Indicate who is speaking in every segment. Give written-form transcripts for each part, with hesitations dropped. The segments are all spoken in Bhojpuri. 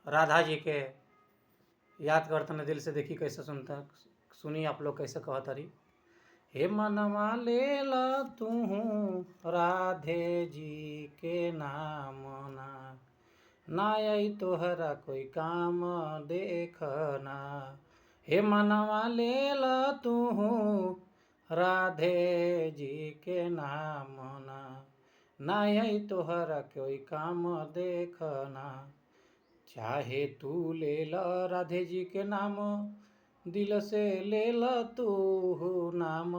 Speaker 1: राधा जी के याद करतन दिल से। देखी कैसे सुनता, सुनी आप लोग कैसे कहत रही। हे मनवा ले ला तू राधे जी के नाम ना, ना आई तोहरा कोई काम देखना। हे मनवा ले ला तू राधे जी के नाम ना, ना आई तोहरा कोई काम देखना। चाहे तू ले ला राधे जी के नाम, दिल से ले ला तू नाम,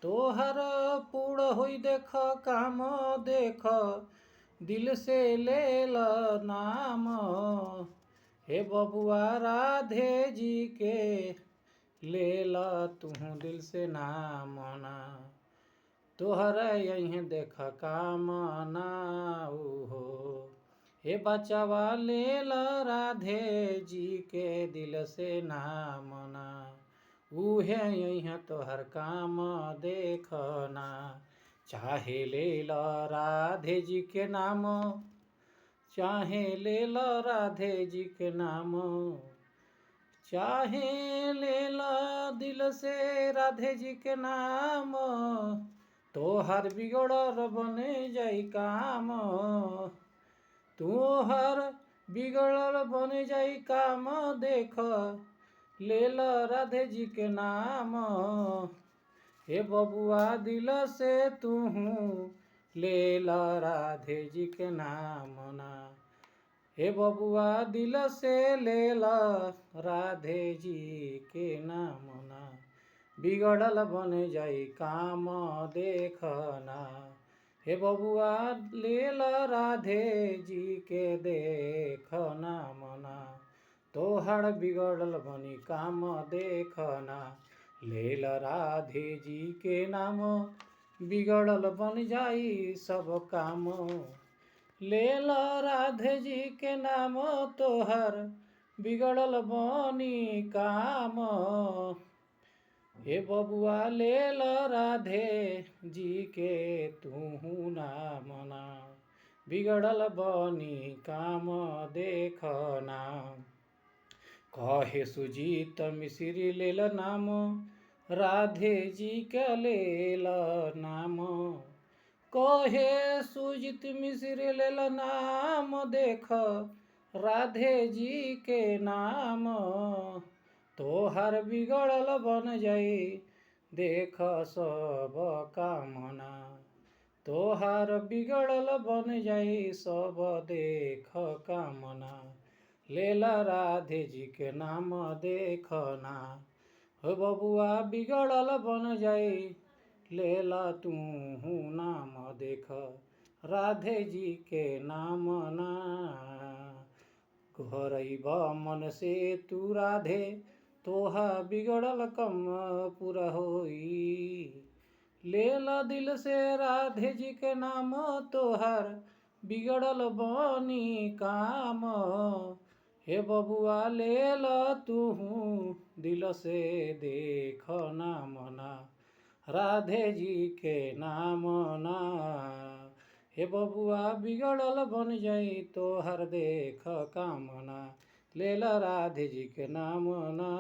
Speaker 1: तोहर पूर्ण होई देख काम देख, दिल से ले ला नाम। हे बबुआ राधे जी के ले ला तू दिल से नाम ना, तोहर यहीं देख काम ना हो। हे बचवा ले ला राधे जी के दिल से नाम ना, उहे यहीं तोहर काम देखना। चाहे ले ला राधे जी के नाम, चाहे ले ला राधे जी के नाम, चाहे ले ला दिल से राधे जी के नाम, तोहर बिगड़ल बने जाई काम, तोहर बिगड़ल बने जाई काम देख, ले ला राधे जी के नाम। हे बबुआ दिल से तू ले ला राधे जी के नाम ना, हे बबुआ दिल से ले ला राधे जी के नाम ना, बिगड़ल बन जाई काम देखना। हे बबुआ ले ला राधे जी के देखना मना, तोहर बिगड़ल बनी काम देखना। ले ला राधे जी के नाम, बिगड़ल बन जाई सब काम, ले ला राधे जी के नाम, तोहर बिगड़ल बनी काम। हे बबुआ ले ला राधे जी के तू नाम ना, बिगड़ल बनी काम देखना। कहे सुजीत मिश्री ले ला नाम, राधे जी के ले ला नाम, कहे सुजीत मिश्री ले ला नाम देख, राधे जी के नाम, तोहर बिगड़ल बन जाई देख सब कामना, तोहर बिगड़ल बन जाई सब देख कामना। ले ला राधे जी के नाम देखना, हो बबुआ बिगड़ल बन जाई, ले ला तू नाम देख राधे जी के नाम ना। घरैबा मन से तू राधे, तोहा बिगड़ल कम पूरा होई, ले ला दिल से राधे जी के नाम, तोहर बिगड़ल बनी काम। हे बबुआ ले ला तू दिल से देख नाम ना, राधे जी के नाम ना। हे बबुआ बिगड़ल बन जाई तोहर देख कामना, ले ला राधे जी के नाम ना।